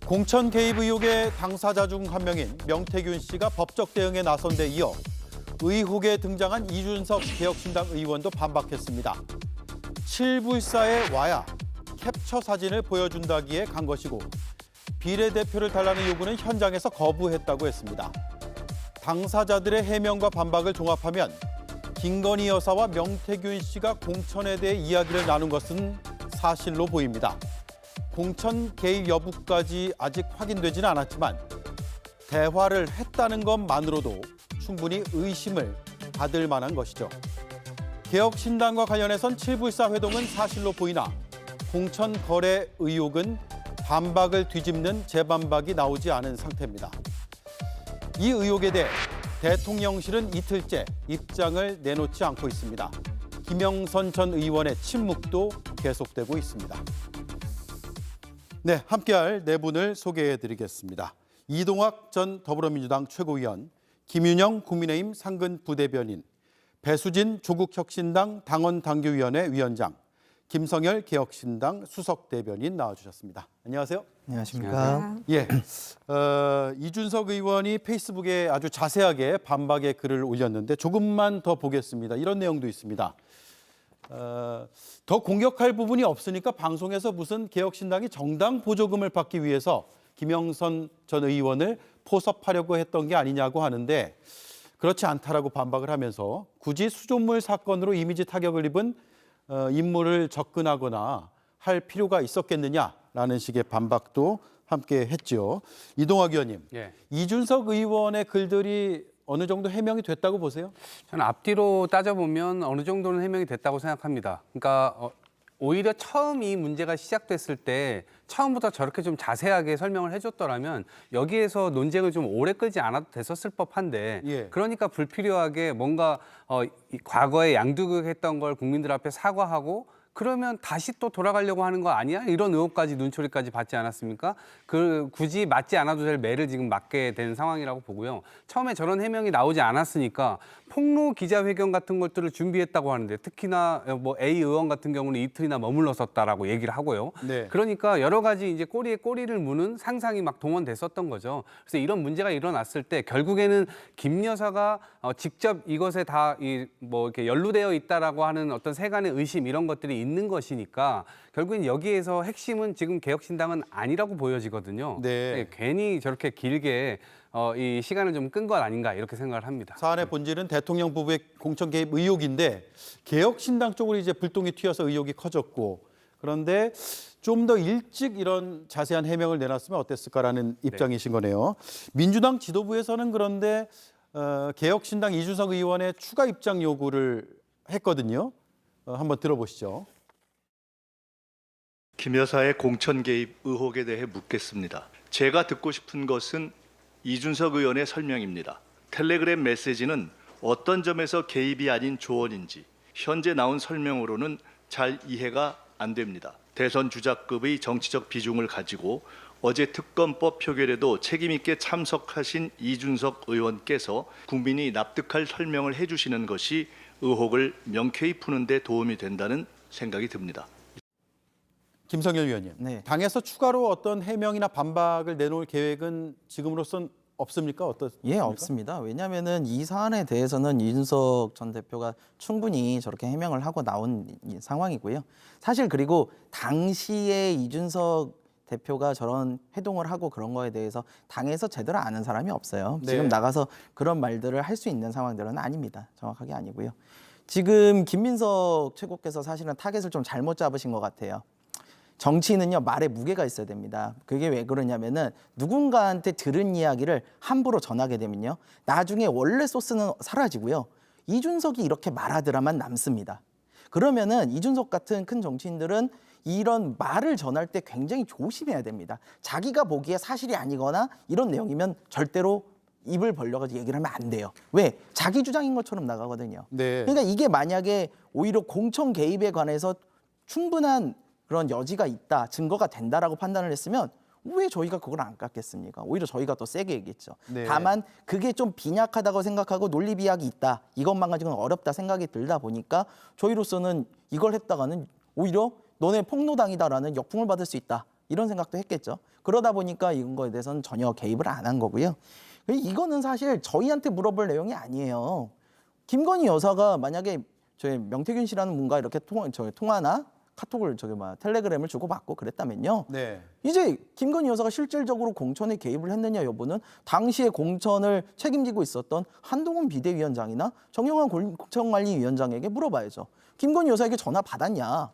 공천 개입 의혹의 당사자 중 한 명인 명태균 씨가 법적 대응에 나선 데 이어 의혹에 등장한 이준석 개혁신당 의원도 반박했습니다. 7불사에 와야 캡처 사진을 보여준다기에 간 것이고 비례대표를 달라는 요구는 현장에서 거부했다고 했습니다. 당사자들의 해명과 반박을 종합하면 김건희 여사와 명태균 씨가 공천에 대해 이야기를 나눈 것은 사실로 보입니다. 공천 개입 여부까지 아직 확인되지는 않았지만 대화를 했다는 것만으로도 충분히 의심을 받을 만한 것이죠. 개혁신당과 관련해선 7불사 회동은 사실로 보이나 공천 거래 의혹은 반박을 뒤집는 재반박이 나오지 않은 상태입니다. 이 의혹에 대해 대통령실은 이틀째 입장을 내놓지 않고 있습니다. 김영선 전 의원의 침묵도 계속되고 있습니다. 네, 함께할 네 분을 소개해드리겠습니다. 이동학 전 더불어민주당 최고위원, 김윤영 국민의힘 상근 부대변인, 배수진 조국혁신당 당원당규위원회 위원장, 김성열 개혁신당 수석대변인 나와주셨습니다. 안녕하세요. 안녕하십니까. 예, 이준석 의원이 페이스북에 아주 자세하게 반박의 글을 올렸는데 조금만 더 보겠습니다. 이런 내용도 있습니다. 더 공격할 부분이 없으니까 방송에서 무슨 개혁신당이 정당 보조금을 받기 위해서 김영선 전 의원을 포섭하려고 했던 게 아니냐고 하는데 그렇지 않다라고 반박을 하면서 굳이 수존물 사건으로 이미지 타격을 입은 인물을 접근하거나 할 필요가 있었겠느냐라는 식의 반박도 함께 했죠. 이동학 의원님, 예. 이준석 의원의 글들이 어느 정도 해명이 됐다고 보세요? 저는 앞뒤로 따져보면 어느 정도는 해명이 됐다고 생각합니다. 그러니까 오히려 처음 이 문제가 시작됐을 때 처음부터 저렇게 좀 자세하게 설명을 해줬더라면 여기에서 논쟁을 좀 오래 끌지 않아도 됐었을 법한데 예. 그러니까 불필요하게 뭔가 과거에 양두극했던 걸 국민들 앞에 사과하고 그러면 다시 또 돌아가려고 하는 거 아니야? 이런 의혹까지 눈초리까지 받지 않았습니까? 굳이 맞지 않아도 될 매를 지금 맞게 된 상황이라고 보고요. 처음에 저런 해명이 나오지 않았으니까 폭로 기자회견 같은 것들을 준비했다고 하는데 특히나 뭐 A 의원 같은 경우는 이틀이나 머물렀었다라고 얘기를 하고요. 네. 그러니까 여러 가지 이제 꼬리에 꼬리를 무는 상상이 막 동원됐었던 거죠. 그래서 이런 문제가 일어났을 때 결국에는 김 여사가 직접 이것에 다 뭐 이렇게 연루되어 있다라고 하는 어떤 세간의 의심 이런 것들이 있는 것이니까 결국엔 여기에서 핵심은 지금 개혁신당은 아니라고 보여지거든요. 네. 괜히 저렇게 길게 이 시간을 좀 끈 것 아닌가 이렇게 생각을 합니다. 사안의 본질은 대통령 부부의 공천 개입 의혹인데 개혁신당 쪽으로 이제 불똥이 튀어서 의혹이 커졌고 그런데 좀 더 일찍 이런 자세한 해명을 내놨으면 어땠을까라는 입장이신 거네요. 민주당 지도부에서는 그런데 개혁신당 이준석 의원의 추가 입장 요구를 했거든요. 한번 들어보시죠. 김 여사의 공천 개입 의혹에 대해 묻겠습니다. 제가 듣고 싶은 것은 이준석 의원의 설명입니다. 텔레그램 메시지는 어떤 점에서 개입이 아닌 조언인지 현재 나온 설명으로는 잘 이해가 안 됩니다. 대선 주자급의 정치적 비중을 가지고 어제 특검법 표결에도 책임 있게 참석하신 이준석 의원께서 국민이 납득할 설명을 해주시는 것이 의혹을 명쾌히 푸는 데 도움이 된다는 생각이 듭니다. 김성열 위원님, 네. 당에서 추가로 어떤 해명이나 반박을 내놓을 계획은 지금으로선 없습니까? 어떻습니까? 예, 없습니다. 왜냐하면은 이 사안에 대해서는 이준석 전 대표가 충분히 저렇게 해명을 하고 나온 상황이고요. 사실 그리고 당시에 이준석 대표가 저런 회동을 하고 그런 거에 대해서 당에서 제대로 아는 사람이 없어요. 네. 지금 나가서 그런 말들을 할 수 있는 상황들은 아닙니다. 정확하게 아니고요. 지금 김민석 최고께서 사실은 타겟을 좀 잘못 잡으신 것 같아요. 정치는요, 말에 무게가 있어야 됩니다. 그게 왜 그러냐면은 누군가한테 들은 이야기를 함부로 전하게 되면요, 나중에 원래 소스는 사라지고요, 이준석이 이렇게 말하더라만 남습니다. 그러면은 이준석 같은 큰 정치인들은 이런 말을 전할 때 굉장히 조심해야 됩니다. 자기가 보기에 사실이 아니거나 이런 내용이면 절대로 입을 벌려가지고 얘기를 하면 안 돼요. 왜? 자기 주장인 것처럼 나가거든요. 네. 그러니까 이게 만약에 오히려 공천 개입에 관해서 충분한 그런 여지가 있다, 증거가 된다라고 판단을 했으면 왜 저희가 그걸 안 깎겠습니까? 오히려 저희가 더 세게 얘기했죠. 네. 다만 그게 좀 빈약하다고 생각하고 논리비약이 있다, 이것만 가지고는 어렵다 생각이 들다 보니까 저희로서는 이걸 했다가는 오히려 너네 폭로당이다라는 역풍을 받을 수 있다. 이런 생각도 했겠죠. 그러다 보니까 이런 거에 대해서는 전혀 개입을 안 한 거고요. 이거는 사실 저희한테 물어볼 내용이 아니에요. 김건희 여사가 만약에 저희 명태균 씨라는 분과 이렇게 통화나 카톡을 텔레그램을 주고받고 그랬다면요. 네. 이제 김건희 여사가 실질적으로 공천에 개입을 했느냐 여부는 당시에 공천을 책임지고 있었던 한동훈 비대위원장이나 정영환 공천관리위원장에게 물어봐야죠. 김건희 여사에게 전화 받았냐?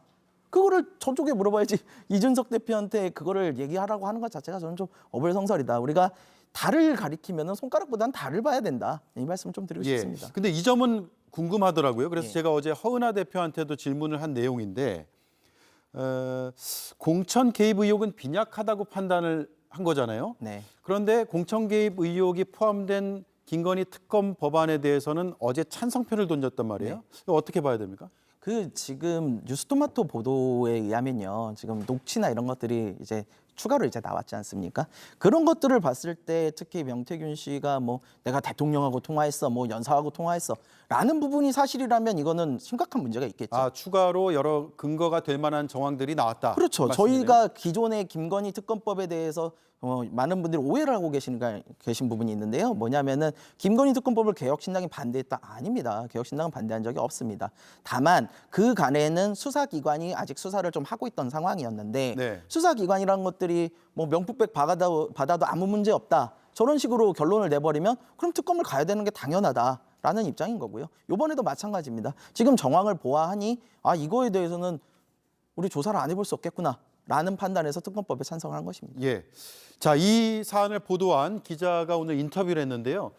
그거를 저쪽에 물어봐야지 이준석 대표한테 그거를 얘기하라고 하는 것 자체가 저는 좀 어불성설이다. 우리가 달을 가리키면 손가락보다는 달을 봐야 된다. 이 말씀 좀 드리고 싶습니다. 근데 이 점은 궁금하더라고요. 그래서 예. 제가 어제 허은하 대표한테도 질문을 한 내용인데 공천 개입 의혹은 빈약하다고 판단을 한 거잖아요. 네. 그런데 공천 개입 의혹이 포함된 김건희 특검 법안에 대해서는 어제 찬성표를 던졌단 말이에요. 이거 어떻게 봐야 됩니까? 지금 뉴스토마토 보도에 의하면요. 지금 녹취나 이런 것들이 이제 추가로 이제 나왔지 않습니까? 그런 것들을 봤을 때 특히 명태균 씨가 뭐 내가 대통령하고 통화했어, 뭐 연사하고 통화했어 라는 부분이 사실이라면 이거는 심각한 문제가 있겠죠. 아, 추가로 여러 근거가 될 만한 정황들이 나왔다. 그렇죠. 말씀이네요. 저희가 기존의 김건희 특검법에 대해서 많은 분들이 오해를 하고 계신 부분이 있는데요. 뭐냐면은 김건희 특검법을 개혁신당이 반대했다? 아닙니다. 개혁신당은 반대한 적이 없습니다. 다만 그 간에는 수사기관이 아직 수사를 좀 하고 있던 상황이었는데 네. 수사기관이라는 것들이 뭐 명품백 받아도 아무 문제 없다. 저런 식으로 결론을 내버리면 그럼 특검을 가야 되는 게 당연하다라는 입장인 거고요. 이번에도 마찬가지입니다. 지금 정황을 보아하니 아 이거에 대해서는 우리 조사를 안 해볼 수 없겠구나라는 판단에서 특검법에 찬성을 한 것입니다. 예. 자, 이 사안을 보도한 기자가 오늘 인터뷰를 했는데요.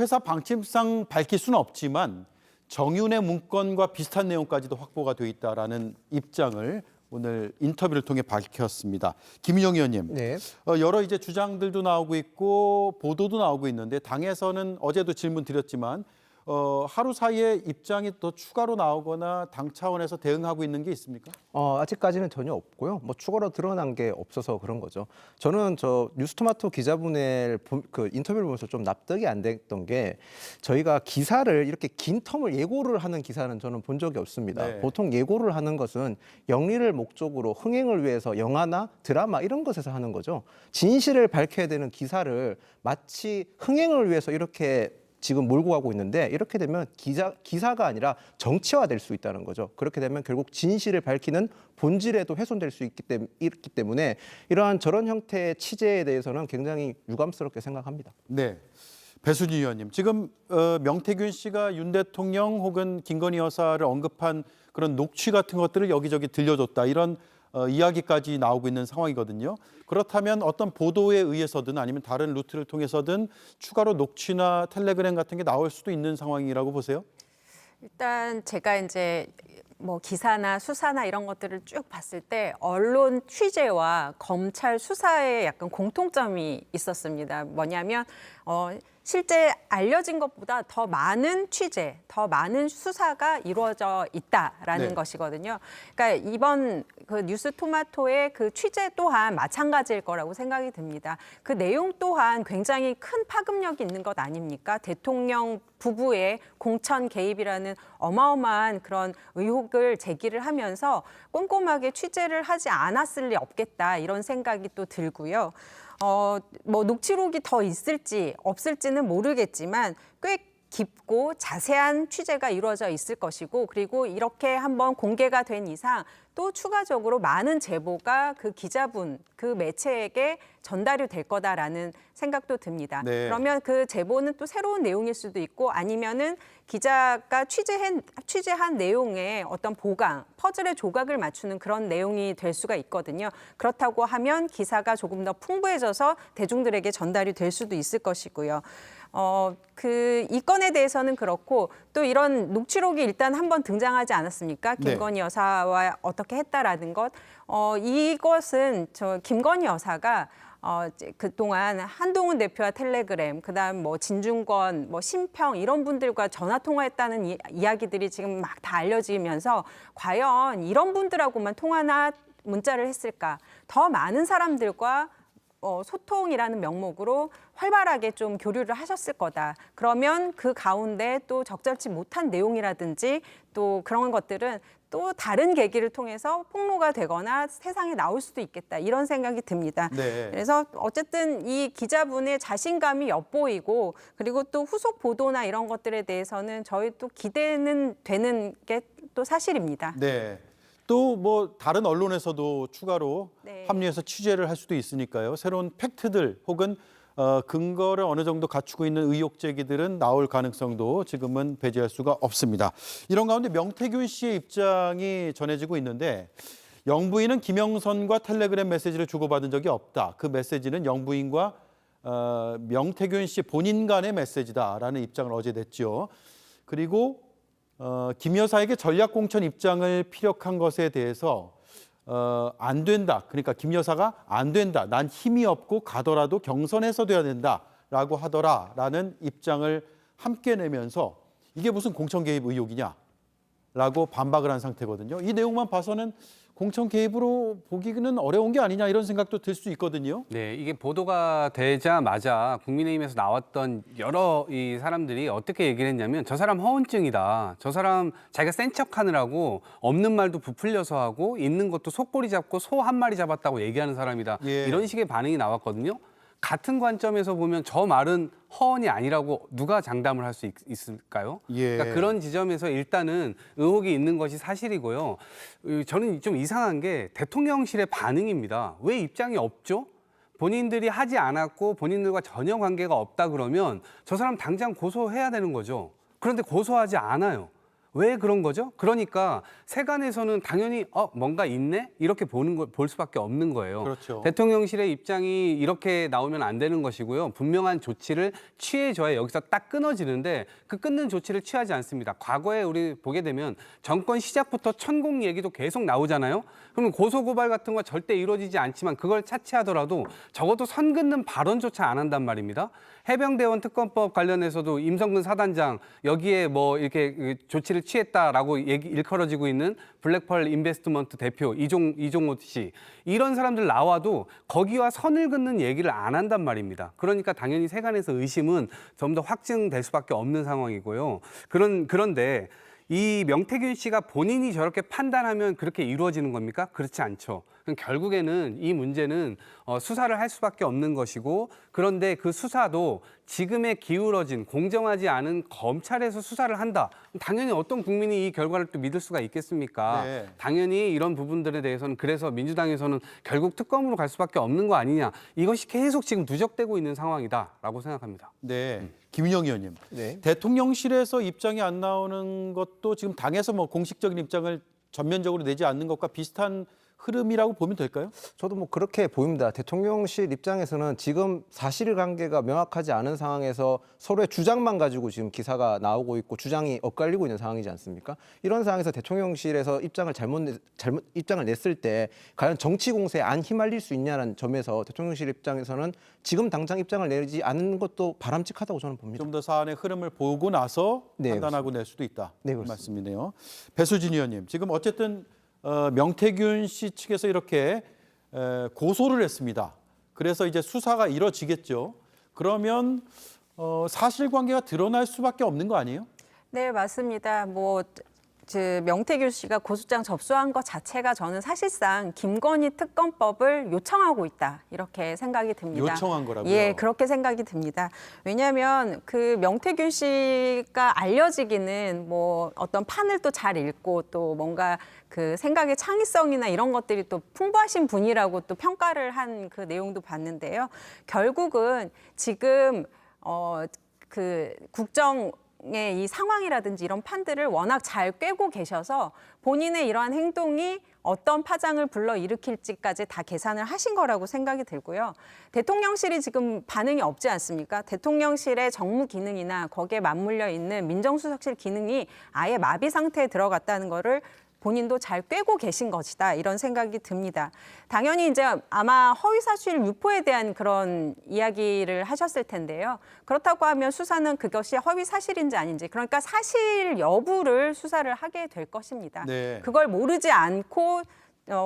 회사 방침상 밝힐 수는 없지만 정윤의 문건과 비슷한 내용까지도 확보가 돼 있다라는 입장을 오늘 인터뷰를 통해 밝혔습니다. 김인영 의원님, 네. 여러 이제 주장들도 나오고 있고 보도도 나오고 있는데 당에서는 어제도 질문 드렸지만 하루 사이에 입장이 또 추가로 나오거나 당 차원에서 대응하고 있는 게 있습니까? 아직까지는 전혀 없고요. 뭐 추가로 드러난 게 없어서 그런 거죠. 저는 저 뉴스토마토 기자분의 그 인터뷰를 보면서 좀 납득이 안 됐던 게 저희가 기사를 이렇게 긴 텀을 예고를 하는 기사는 저는 본 적이 없습니다. 네. 보통 예고를 하는 것은 영리를 목적으로 흥행을 위해서 영화나 드라마 이런 것에서 하는 거죠. 진실을 밝혀야 되는 기사를 마치 흥행을 위해서 이렇게 지금 몰고 가고 있는데 이렇게 되면 기사가 아니라 정치화될 수 있다는 거죠. 그렇게 되면 결국 진실을 밝히는 본질에도 훼손될 수 있기 때문에 이러한 저런 형태의 취재에 대해서는 굉장히 유감스럽게 생각합니다. 네. 배순희 의원님, 지금 명태균 씨가 윤 대통령 혹은 김건희 여사를 언급한 그런 녹취 같은 것들을 여기저기 들려줬다 이런 이야기까지 나오고 있는 상황이거든요. 그렇다면 어떤 보도에 의해서든 아니면 다른 루트를 통해서든 추가로 녹취나 텔레그램 같은 게 나올 수도 있는 상황이라고 보세요? 일단 제가 이제 뭐 기사나 수사나 이런 것들을 쭉 봤을 때 언론 취재와 검찰 수사에 약간 공통점이 있었습니다. 뭐냐면 실제 알려진 것보다 더 많은 취재, 더 많은 수사가 이루어져 있다라는 네. 것이거든요. 그러니까 이번 그 뉴스토마토의 그 취재 또한 마찬가지일 거라고 생각이 듭니다. 그 내용 또한 굉장히 큰 파급력이 있는 것 아닙니까? 대통령 부부의 공천 개입이라는 어마어마한 그런 의혹을 제기를 하면서 꼼꼼하게 취재를 하지 않았을 리 없겠다 이런 생각이 또 들고요. 뭐 녹취록이 더 있을지 없을지는 모르겠지만 꽤 깊고 자세한 취재가 이루어져 있을 것이고 그리고 이렇게 한번 공개가 된 이상 또 추가적으로 많은 제보가 그 기자분, 그 매체에게 전달이 될 거다라는 생각도 듭니다. 네. 그러면 그 제보는 또 새로운 내용일 수도 있고 아니면은 기자가 취재한 내용에 어떤 보강, 퍼즐의 조각을 맞추는 그런 내용이 될 수가 있거든요. 그렇다고 하면 기사가 조금 더 풍부해져서 대중들에게 전달이 될 수도 있을 것이고요. 이 건에 대해서는 그렇고 또 이런 녹취록이 일단 한번 등장하지 않았습니까? 네. 김건희 여사와 어떻게 했다라는 것. 이것은 김건희 여사가 그동안 한동훈 대표와 텔레그램, 그다음 뭐 진중권, 뭐 심평 이런 분들과 전화 통화했다는 이야기들이 지금 막 다 알려지면서 과연 이런 분들하고만 통화나 문자를 했을까? 더 많은 사람들과 소통이라는 명목으로 활발하게 좀 교류를 하셨을 거다. 그러면 그 가운데 또 적절치 못한 내용이라든지 또 그런 것들은 또 다른 계기를 통해서 폭로가 되거나 세상에 나올 수도 있겠다 이런 생각이 듭니다. 네. 그래서 어쨌든 이 기자분의 자신감이 엿보이고 그리고 또 후속 보도나 이런 것들에 대해서는 저희 또 기대는 되는 게 또 사실입니다. 네. 또 뭐 다른 언론에서도 추가로 네. 합류해서 취재를 할 수도 있으니까요. 새로운 팩트들 혹은 근거를 어느 정도 갖추고 있는 의혹 제기들은 나올 가능성도 지금은 배제할 수가 없습니다. 이런 가운데 명태균 씨의 입장이 전해지고 있는데 영부인은 김영선과 텔레그램 메시지를 주고받은 적이 없다. 그 메시지는 영부인과 명태균 씨 본인 간의 메시지다라는 입장을 어제 냈죠. 그리고 김 여사에게 전략공천 입장을 피력한 것에 대해서 안 된다. 그러니까 김 여사가 안 된다. 난 힘이 없고 가더라도 경선에서 돼야 된다라고 하더라라는 입장을 함께 내면서 이게 무슨 공천 개입 의혹이냐라고 반박을 한 상태거든요. 이 내용만 봐서는 공천 개입으로 보기는 어려운 게 아니냐 이런 생각도 들 수 있거든요. 네, 이게 보도가 되자마자 국민의힘에서 나왔던 여러 이 사람들이 어떻게 얘기를 했냐면 저 사람 허언증이다. 저 사람 자기가 센 척하느라고 없는 말도 부풀려서 하고 있는 것도 속꼬리 잡고 소 한 마리 잡았다고 얘기하는 사람이다. 예. 이런 식의 반응이 나왔거든요. 같은 관점에서 보면 저 말은 허언이 아니라고 누가 장담을 할 수 있을까요? 예. 그러니까 그런 지점에서 일단은 의혹이 있는 것이 사실이고요. 저는 좀 이상한 게 대통령실의 반응입니다. 왜 입장이 없죠? 본인들이 하지 않았고 본인들과 전혀 관계가 없다 그러면 저 사람 당장 고소해야 되는 거죠. 그런데 고소하지 않아요. 왜 그런 거죠? 그러니까 세간에서는 당연히 뭔가 있네? 이렇게 볼 수밖에 없는 거예요. 그렇죠. 대통령실의 입장이 이렇게 나오면 안 되는 것이고요. 분명한 조치를 취해줘야 여기서 딱 끊어지는데 그 끊는 조치를 취하지 않습니다. 과거에 우리 보게 되면 정권 시작부터 천공 얘기도 계속 나오잖아요. 그러면 고소고발 같은 거 절대 이루어지지 않지만 그걸 차치하더라도 적어도 선 긋는 발언조차 안 한단 말입니다. 해병대원 특검법 관련해서도 임성근 사단장 여기에 뭐 이렇게 조치를 취했다라고 일컬어지고 있는 블랙펄 인베스트먼트 대표 이종호 씨 이런 사람들 나와도 거기와 선을 긋는 얘기를 안 한단 말입니다. 그러니까 당연히 세간에서 의심은 좀 더 확증될 수밖에 없는 상황이고요. 그런데 이 명태균 씨가 본인이 저렇게 판단하면 그렇게 이루어지는 겁니까? 그렇지 않죠. 결국에는 이 문제는 수사를 할 수밖에 없는 것이고 그런데 그 수사도 지금에 기울어진 공정하지 않은 검찰에서 수사를 한다. 당연히 어떤 국민이 이 결과를 또 믿을 수가 있겠습니까? 네. 당연히 이런 부분들에 대해서는 그래서 민주당에서는 결국 특검으로 갈 수밖에 없는 거 아니냐. 이것이 계속 지금 누적되고 있는 상황이다라고 생각합니다. 네. 김윤영 의원님. 네. 대통령실에서 입장이 안 나오는 것도 지금 당에서 뭐 공식적인 입장을 전면적으로 내지 않는 것과 비슷한 흐름이라고 보면 될까요? 저도 뭐 그렇게 보입니다. 대통령실 입장에서는 지금 사실관계가 명확하지 않은 상황에서 서로의 주장만 가지고 지금 기사가 나오고 있고 주장이 엇갈리고 있는 상황이지 않습니까? 이런 상황에서 대통령실에서 입장을 입장을 냈을 때 과연 정치 공세에 안 휘말릴 수 있냐는 점에서 대통령실 입장에서는 지금 당장 입장을 내지 않는 것도 바람직하다고 저는 봅니다. 좀 더 사안의 흐름을 보고 나서 네, 판단하고 낼 수도 있다. 네, 그 그렇습니다. 말씀이네요. 배수진 의원님, 지금 어쨌든 명태균 씨 측에서 이렇게 고소를 했습니다. 그래서 이제 수사가 이뤄지겠죠. 그러면 사실관계가 드러날 수밖에 없는 거 아니에요? 네, 맞습니다. 명태균 씨가 고소장 접수한 것 자체가 저는 사실상 김건희 특검법을 요청하고 있다 이렇게 생각이 듭니다. 요청한 거라고요? 예, 그렇게 생각이 듭니다. 왜냐하면 그 명태균 씨가 알려지기는 뭐 어떤 판을 또 잘 읽고 또 뭔가 그 생각의 창의성이나 이런 것들이 또 풍부하신 분이라고 또 평가를 한 그 내용도 봤는데요. 결국은 지금 그 국정 이 상황이라든지 이런 판들을 워낙 잘 꿰고 계셔서 본인의 이러한 행동이 어떤 파장을 불러일으킬지까지 다 계산을 하신 거라고 생각이 들고요. 대통령실이 지금 반응이 없지 않습니까? 대통령실의 정무 기능이나 거기에 맞물려 있는 민정수석실 기능이 아예 마비 상태에 들어갔다는 거를 본인도 잘 꿰고 계신 것이다 이런 생각이 듭니다. 당연히 이제 아마 허위사실 유포에 대한 그런 이야기를 하셨을 텐데요. 그렇다고 하면 수사는 그것이 허위사실인지 아닌지 그러니까 사실 여부를 수사를 하게 될 것입니다. 네. 그걸 모르지 않고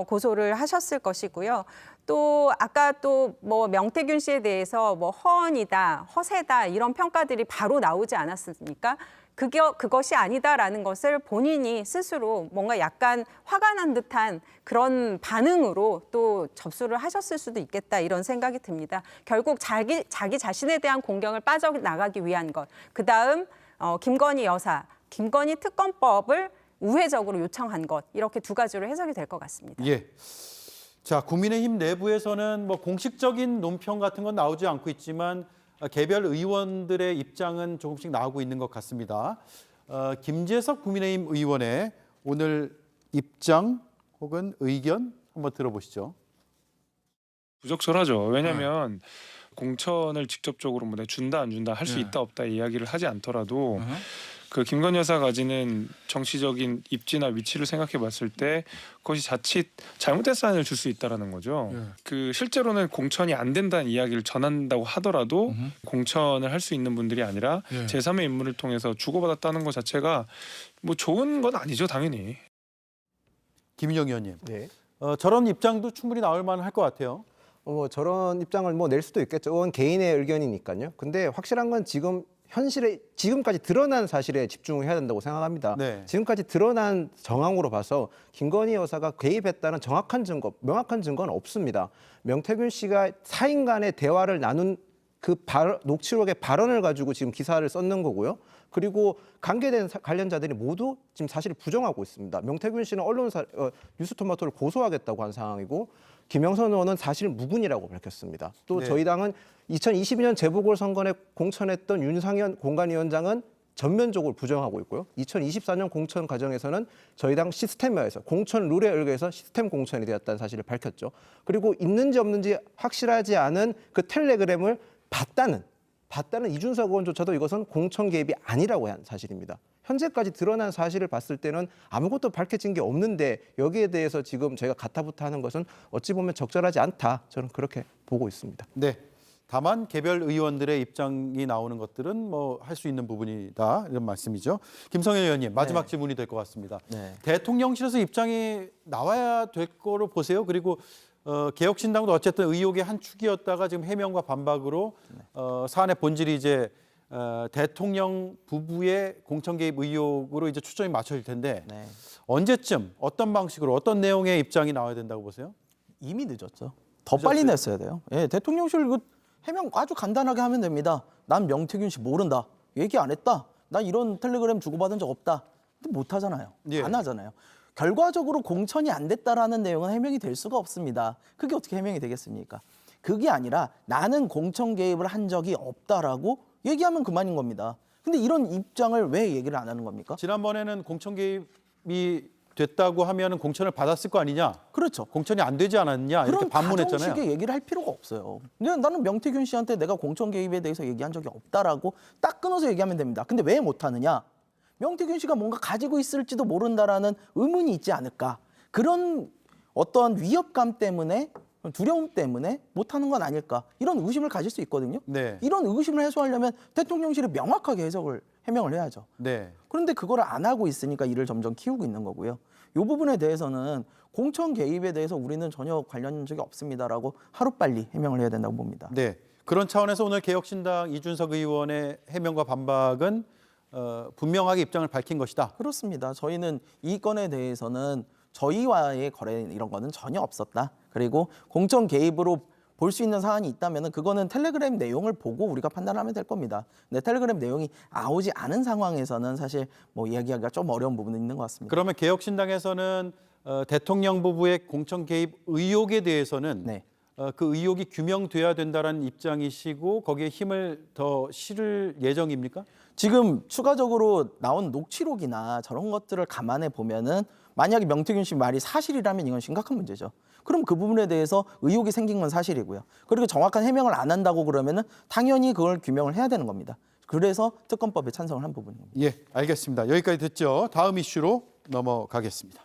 고소를 하셨을 것이고요. 또 아까 또 뭐 명태균 씨에 대해서 뭐 허언이다, 허세다 이런 평가들이 바로 나오지 않았습니까? 그것이 아니다라는 것을 본인이 스스로 뭔가 약간 화가 난 듯한 그런 반응으로 또 접수를 하셨을 수도 있겠다 이런 생각이 듭니다. 결국 자기 자신에 대한 공경을 빠져나가기 위한 것. 그다음 김건희 여사, 김건희 특검법을 우회적으로 요청한 것. 이렇게 두 가지로 해석이 될 것 같습니다. 예. 자, 국민의힘 내부에서는 뭐 공식적인 논평 같은 건 나오지 않고 있지만 개별 의원들의 입장은 조금씩 나오고 있는 것 같습니다. 김재석 국민의힘 의원의 오늘 입장 혹은 의견 한번 들어보시죠. 부적절하죠. 왜냐하면 공천을 직접적으로 뭐 준다 안 준다 할 수 있다 없다 이야기를 하지 않더라도 그 김건희 여사가 가지는 정치적인 입지나 위치를 생각해봤을 때 그것이 자칫 잘못된 사인을 줄 수 있다라는 거죠. 그 실제로는 공천이 안 된다는 이야기를 전한다고 하더라도 공천을 할 수 있는 분들이 아니라 제3의 인물을 통해서 주고받았다는 것 자체가 뭐 좋은 건 아니죠, 당연히. 김인영 의원님, 네. 저런 입장도 충분히 나올 만할 것 같아요. 뭐 저런 입장을 뭐 낼 수도 있겠죠. 그건 개인의 의견이니까요. 근데 확실한 건 지금 현실에 지금까지 드러난 사실에 집중해야 된다고 생각합니다. 네. 지금까지 드러난 정황으로 봐서 김건희 여사가 개입했다는 정확한 증거, 명확한 증거는 없습니다. 명태균 씨가 사인 간의 대화를 나눈 그 녹취록의 발언을 가지고 지금 기사를 썼는 거고요. 그리고 관계된 관련자들이 모두 지금 사실을 부정하고 있습니다. 명태균 씨는 언론사 뉴스토마토를 고소하겠다고 한 상황이고 김영선 의원은 사실 무근이라고 밝혔습니다. 또 네. 저희 당은 2022년 재보궐선거에 공천했던 윤상현 공관위원장은 전면적으로 부정하고 있고요. 2024년 공천 과정에서는 저희 당 시스템화에서 공천 룰에 의해서 시스템 공천이 되었다는 사실을 밝혔죠. 그리고 있는지 없는지 확실하지 않은 그 텔레그램을 봤다는 이준석 의원조차도 이것은 공천 개입이 아니라고 한 사실입니다. 현재까지 드러난 사실을 봤을 때는 아무것도 밝혀진 게 없는데 여기에 대해서 지금 저희가 가타부타하는 것은 어찌 보면 적절하지 않다. 저는 그렇게 보고 있습니다. 네. 다만 개별 의원들의 입장이 나오는 것들은 뭐 할 수 있는 부분이다 이런 말씀이죠. 김성현 의원님 마지막 질문이 될 것 같습니다. 네. 대통령실에서 입장이 나와야 될 거로 보세요. 그리고 개혁신당도 어쨌든 의혹의 한 축이었다가 지금 해명과 반박으로 사안의 본질이 이제 대통령 부부의 공천 개입 의혹으로 이제 초점이 맞춰질 텐데 네. 언제쯤 어떤 방식으로 어떤 내용의 입장이 나와야 된다고 보세요? 이미 늦었죠. 더 빨리 냈어야 돼요. 예, 대통령실 그 해명 아주 간단하게 하면 됩니다. 난 명태균 씨 모른다. 얘기 안 했다. 나 이런 텔레그램 주고받은 적 없다. 근데 못 하잖아요. 예. 안 하잖아요. 결과적으로 공천이 안 됐다라는 내용은 해명이 될 수가 없습니다. 그게 어떻게 해명이 되겠습니까? 그게 아니라 나는 공천 개입을 한 적이 없다라고 얘기하면 그만인 겁니다. 근데 이런 입장을 왜 얘기를 안 하는 겁니까? 지난번에는 공천 개입이 됐다고 하면 공천을 받았을 거 아니냐? 그렇죠. 공천이 안 되지 않았냐? 이렇게 그런 반문했잖아요. 가정식의 얘기를 할 필요가 없어요. 근데 나는 명태균 씨한테 내가 공천 개입에 대해서 얘기한 적이 없다라고 딱 끊어서 얘기하면 됩니다. 근데 왜 못하느냐? 명태균 씨가 뭔가 가지고 있을지도 모른다라는 의문이 있지 않을까? 그런 어떤 위협감 때문에 두려움 때문에 못하는 건 아닐까? 이런 의심을 가질 수 있거든요. 네. 이런 의심을 해소하려면 대통령실이 명확하게 해명을 해야죠. 네. 그런데 그걸 안 하고 있으니까 이를 점점 키우고 있는 거고요. 이 부분에 대해서는 공천 개입에 대해서 우리는 전혀 관련 적이 없습니다라고 하루빨리 해명을 해야 된다고 봅니다. 네. 그런 차원에서 오늘 개혁신당 이준석 의원의 해명과 반박은 분명하게 입장을 밝힌 것이다. 그렇습니다. 저희는 이 건에 대해서는 저희와의 거래 이런 거는 전혀 없었다. 그리고 공천 개입으로 볼 수 있는 사안이 있다면 그거는 텔레그램 내용을 보고 우리가 판단하면 될 겁니다. 근데 텔레그램 내용이 나오지 않은 상황에서는 사실 뭐 이야기하기가 좀 어려운 부분이 있는 것 같습니다. 그러면 개혁신당에서는 대통령 부부의 공천 개입 의혹에 대해서는 네. 그 의혹이 규명돼야 된다는 입장이시고 거기에 힘을 더 실을 예정입니까? 지금 추가적으로 나온 녹취록이나 저런 것들을 감안해 보면은 만약에 명태균 씨 말이 사실이라면 이건 심각한 문제죠. 그럼 그 부분에 대해서 의혹이 생긴 건 사실이고요. 그리고 정확한 해명을 안 한다고 그러면은 당연히 그걸 규명을 해야 되는 겁니다. 그래서 특검법에 찬성을 한 부분입니다. 예, 알겠습니다. 여기까지 듣죠. 다음 이슈로 넘어가겠습니다.